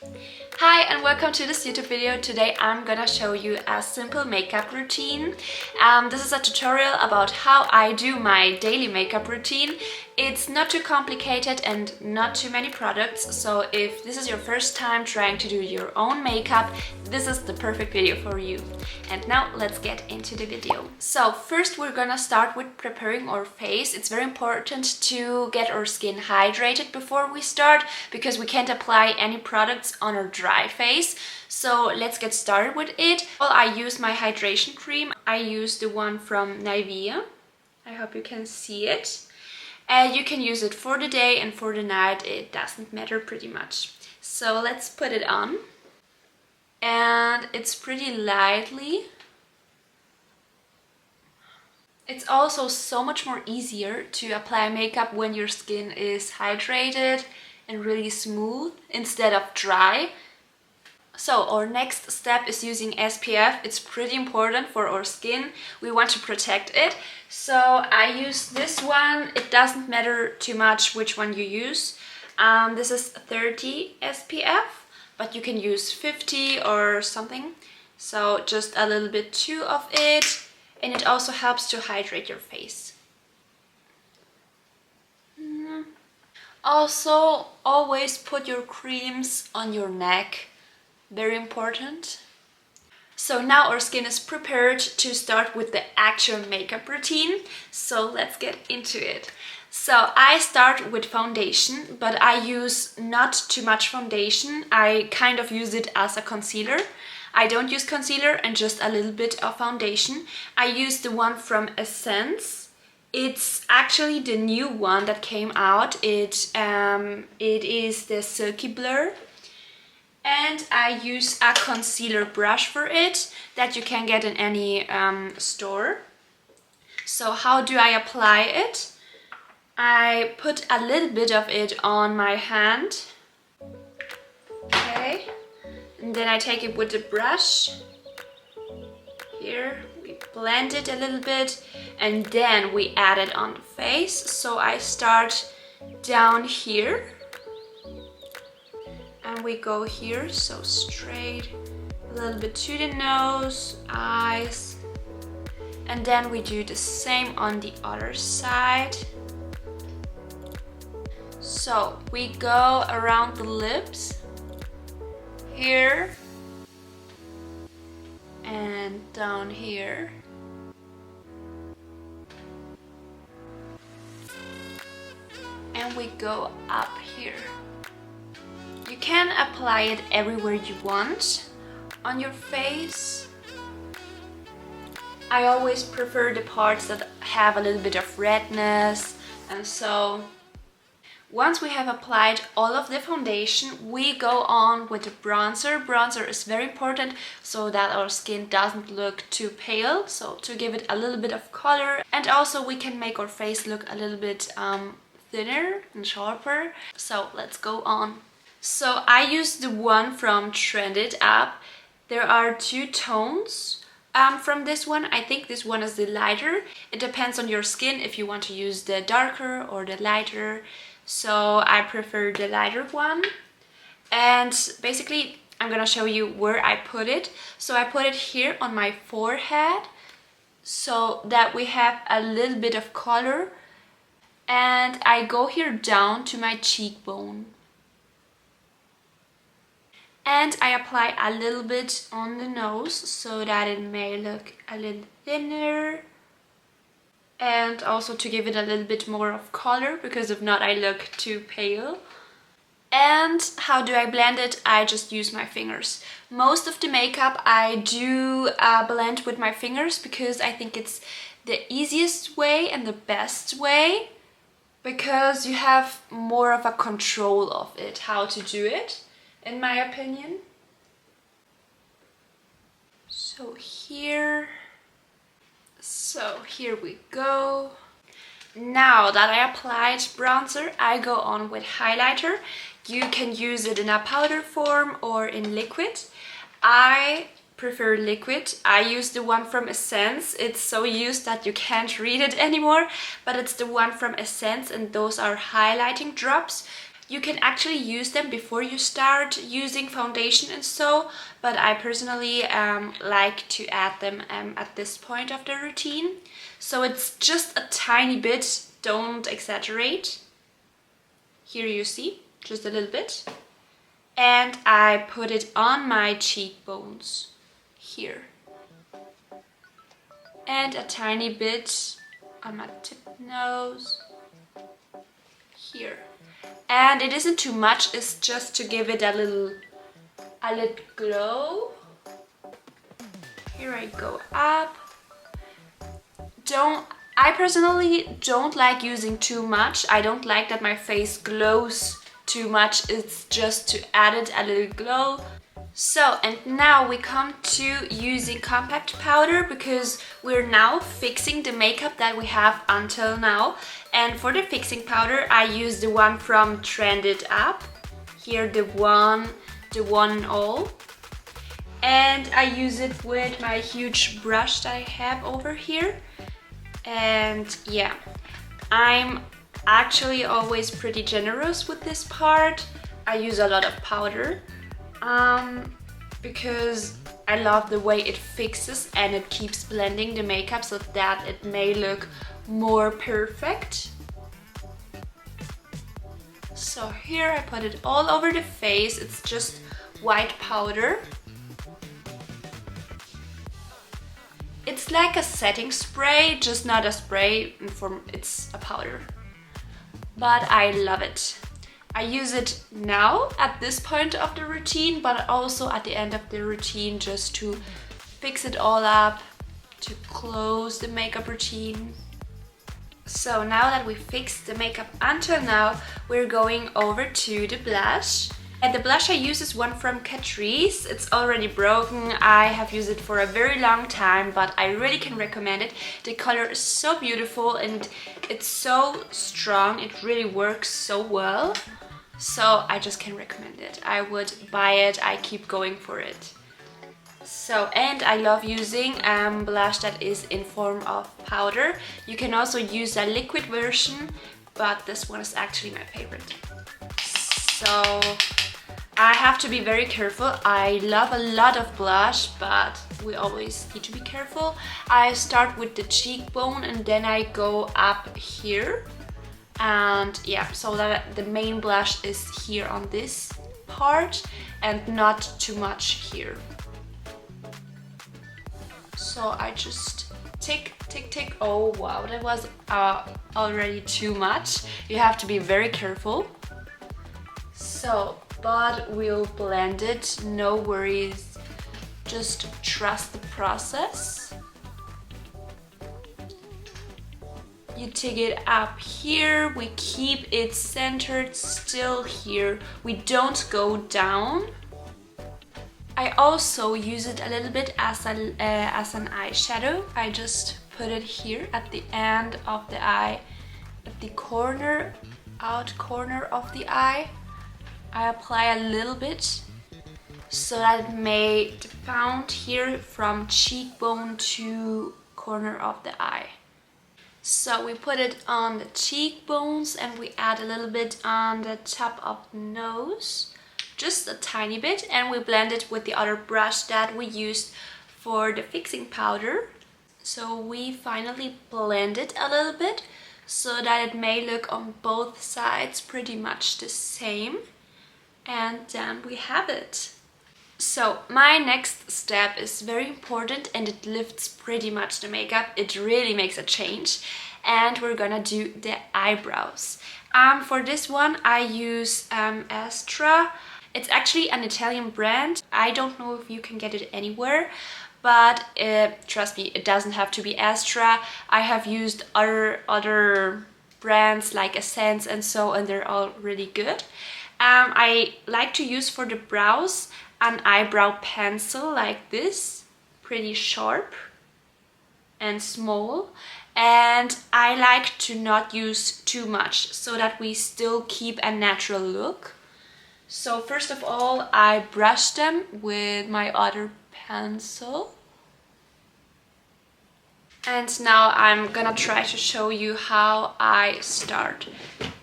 Hi and welcome to this YouTube video. Today I'm gonna show you a simple makeup routine. This is a tutorial about how I do my daily makeup routine. It's not too complicated and not too many products, so if this is your first time trying to do your own makeup, this is the perfect video for you. And now let's get into the video. So first we're gonna start with preparing our face. It's very important to get our skin hydrated before we start because we can't apply any products on our dry face. So let's get started with it. Well, I use my hydration cream. I use the one from Nivea. I hope you can see it. You can use it for the day and for the night. It doesn't matter pretty much. So let's put it on. And it's pretty lightly. It's also so much more easier to apply makeup when your skin is hydrated and really smooth instead of dry. So our next step is using SPF. It's pretty important for our skin. We want to protect it. So I use this one. It doesn't matter too much which one you use. This is 30 SPF, but you can use 50 or something. So just a little bit too of it. And it also helps to hydrate your face. Also, always put your creams on your neck. Very important. So now our skin is prepared to start with the actual makeup routine. So let's get into it. So I start with foundation, but I use not too much foundation. I kind of use it as a concealer. I don't use concealer and just a little bit of foundation. I use the one from Essence. It's actually the new one that came out. It is the Silky Blur. And I use a concealer brush for it that you can get in any store. So how do I apply it? I put a little bit of it on my hand. Okay. And then I take it with the brush. Here, we blend it a little bit. And then we add it on the face. So I start down here. And we go here, so straight, a little bit to the nose, eyes, and then we do the same on the other side. So we go around the lips, here, and down here. And we go up here. You can apply it everywhere you want on your face. I always prefer the parts that have a little bit of redness, and so once we have applied all of the foundation, we go on with the bronzer. Bronzer is very important so that our skin doesn't look too pale, so to give it a little bit of color, and also we can make our face look a little bit thinner and sharper. So let's go on. So I use the one from Trended Up. There are two tones from this one. I think this one is the lighter. It depends on your skin if you want to use the darker or the lighter. So I prefer the lighter one. And basically I'm gonna show you where I put it. So I put it here on my forehead so that we have a little bit of color. And I go here down to my cheekbone. And I apply a little bit on the nose so that it may look a little thinner. And also to give it a little bit more of color, because if not I look too pale. And how do I blend it? I just use my fingers. Most of the makeup I do blend with my fingers because I think it's the easiest way and the best way. Because you have more of a control of it, how to do it. In my opinion. So here we go. Now that I applied bronzer, I go on with highlighter. You can use it in a powder form or in liquid. I prefer liquid. I use the one from Essence. It's so used that you can't read it anymore, but it's the one from Essence, and those are highlighting drops. You can actually use them before you start using foundation and so, but I personally like to add them at this point of the routine. So it's just a tiny bit, don't exaggerate. Here you see, just a little bit. And I put it on my cheekbones, here. And a tiny bit on my tip nose, here. And it isn't too much, it's just to give it a little glow. Here I go up. I personally don't like using too much. I don't like that my face glows too much. It's just to add it a little glow. So, and now we come to using compact powder, because we're now fixing the makeup that we have until now. And for the fixing powder, I use the one from Trended Up. Here, the one and all. And I use it with my huge brush that I have over here. And yeah, I'm actually always pretty generous with this part. I use a lot of powder because I love the way it fixes and it keeps blending the makeup so that it may look more perfect. So here I put it all over the face. It's just white powder. It's like a setting spray, just not a spray, it's a powder. But I love it. I use it now at this point of the routine, but also at the end of the routine, just to fix it all up, to close the makeup routine. So now that we fixed the makeup until now, we're going over to the blush. And the blush I use is one from Catrice. It's already broken. I have used it for a very long time, but I really can recommend it. The color is so beautiful and it's so strong. It really works so well. So I just can recommend it. I would buy it. I keep going for it. So, and I love using blush that is in form of powder. You can also use a liquid version, but this one is actually my favorite. So I have to be very careful. I love a lot of blush, but we always need to be careful. I start with the cheekbone and then I go up here. And yeah, so that the main blush is here on this part and not too much here. So I just tick. Oh wow, that was already too much. You have to be very careful. So, but we'll blend it, no worries. Just trust the process. You take it up here, we keep it centered still here. We don't go down. I also use it a little bit as an eyeshadow. I just put it here at the end of the eye, at the out corner of the eye. I apply a little bit so that it may found here from cheekbone to corner of the eye. So we put it on the cheekbones and we add a little bit on the top of the nose, just a tiny bit, and we blend it with the other brush that we used for the fixing powder. So we finally blend it a little bit so that it may look on both sides pretty much the same. And then we have it. So my next step is very important and it lifts pretty much the makeup. It really makes a change. And we're gonna do the eyebrows. For this one I use Astra. It's actually an Italian brand. I don't know if you can get it anywhere, but trust me, it doesn't have to be Astra. I have used other brands like Essence and so, and they're all really good. I like to use for the brows an eyebrow pencil like this, pretty sharp and small. And I like to not use too much so that we still keep a natural look. So first of all, I brush them with my other pencil. And now I'm gonna try to show you how I start.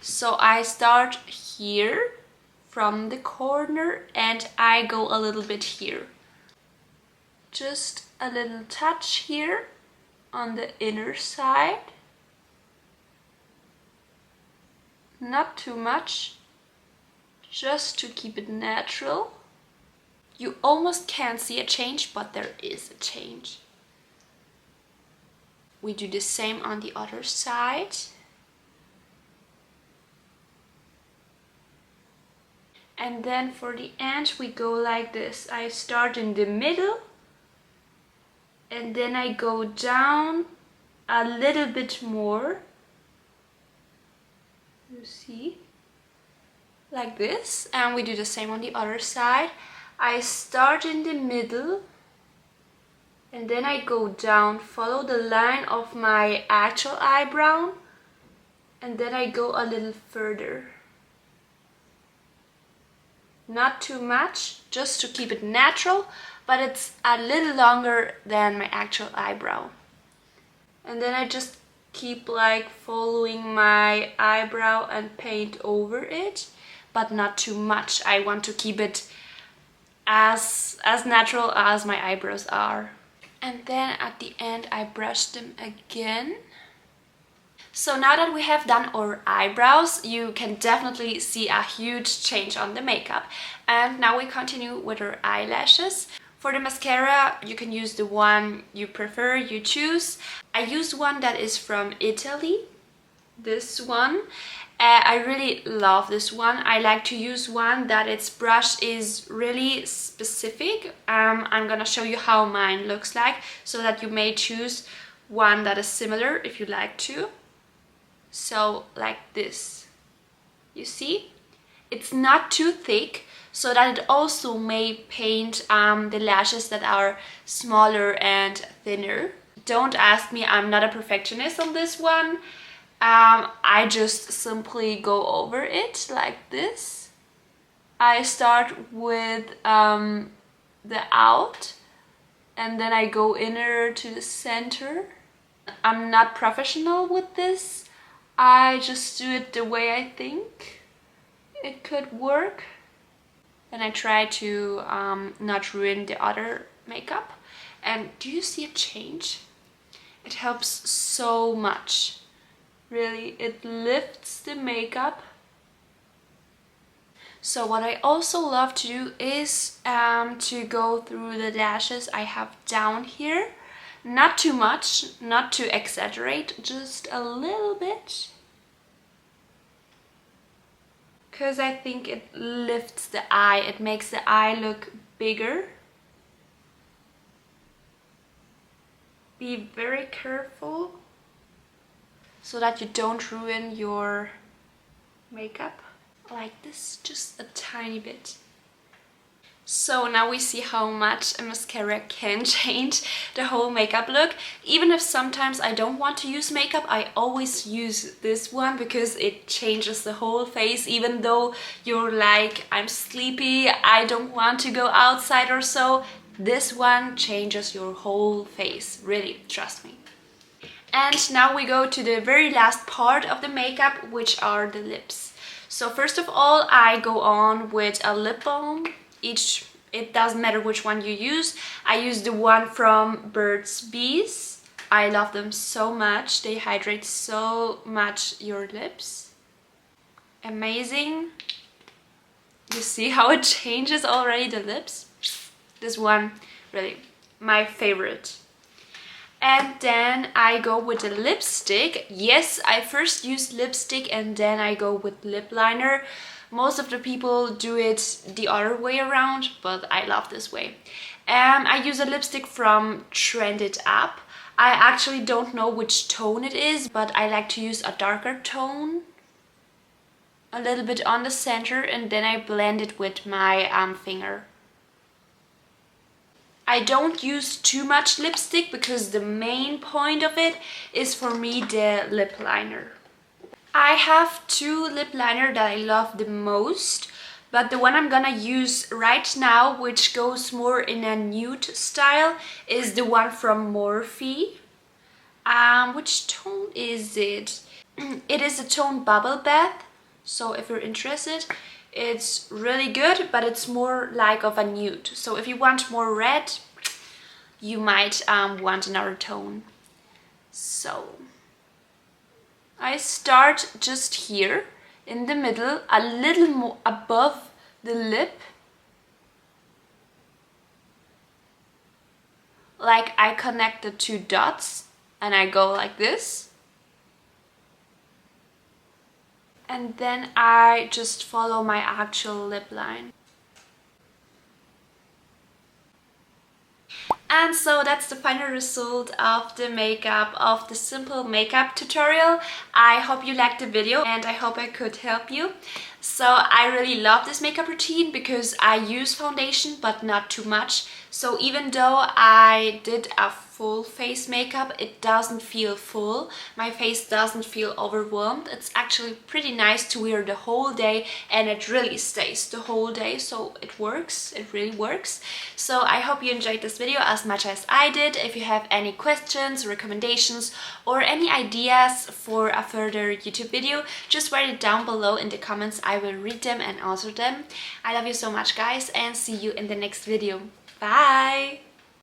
So I start here from the corner and I go a little bit here. Just a little touch here on the inner side. Not too much, just to keep it natural. You almost can't see a change, but there is a change. We do the same on the other side. And then for the end we go like this. I start in the middle and then I go down a little bit more. You see? Like this. And we do the same on the other side. I start in the middle and then I go down, follow the line of my actual eyebrow, and then I go a little further. Not too much, just to keep it natural, but it's a little longer than my actual eyebrow. And then I just keep like following my eyebrow and paint over it, but not too much. I want to keep it as natural as my eyebrows are. And then at the end I brush them again. So now that we have done our eyebrows, you can definitely see a huge change on the makeup. And now we continue with our eyelashes. For the mascara, you can use the one you prefer, you choose. I use one that is from Italy, this one. I really love this one. I like to use one that its brush is really specific. I'm gonna show you how mine looks like so that you may choose one that is similar if you like to. So like this, you see? It's not too thick so that it also may paint the lashes that are smaller and thinner. Don't ask me, I'm not a perfectionist on this one. I just simply go over it like this. I start with the out and then I go inner to the center. I'm not professional with this. I just do it the way I think it could work. And I try to not ruin the other makeup. And do you see a change? It helps so much. Really, it lifts the makeup. So what I also love to do is to go through the lashes I have down here. Not too much, not to exaggerate, just a little bit. Because I think it lifts the eye, it makes the eye look bigger. Be very careful so that you don't ruin your makeup. Like this, just a tiny bit. So now we see how much a mascara can change the whole makeup look. Even if sometimes I don't want to use makeup, I always use this one because it changes the whole face. Even though you're like, I'm sleepy, I don't want to go outside or so, this one changes your whole face. Really, trust me. And now we go to the very last part of the makeup, which are the lips. So first of all, I go on with a lip balm. It doesn't matter which one you use. I use the one from Burt's Bees. I love them so much. They hydrate so much your lips. Amazing. You see how it changes already the lips? This one, really, my favorite. And then I go with the lipstick. Yes, I first use lipstick and then I go with lip liner. Most of the people do it the other way around, but I love this way. I use a lipstick from Trend It Up. I actually don't know which tone it is, but I like to use a darker tone. A little bit on the center and then I blend it with my finger. I don't use too much lipstick because the main point of it is for me the lip liner. I have two lip liner that I love the most, but the one I'm gonna use right now, which goes more in a nude style, is the one from Morphe. Which tone is it? It is a tone Bubble Bath, so if you're interested, it's really good, but it's more like of a nude. So if you want more red, you might want another tone. So I start just here in the middle, a little more above the lip. Like I connect the two dots and I go like this. And then I just follow my actual lip line. And so that's the final result of the makeup, of the simple makeup tutorial. I hope you liked the video and I hope I could help you. So I really love this makeup routine because I use foundation but not too much. So even though I did a full face makeup, it doesn't feel full. My face doesn't feel overwhelmed. It's actually pretty nice to wear the whole day and it really stays the whole day. So it works, it really works. So I hope you enjoyed this video as much as I did. If you have any questions, recommendations or any ideas for a further YouTube video, just write it down below in the comments. I will read them and answer them. I love you so much guys and see you in the next video. Bye!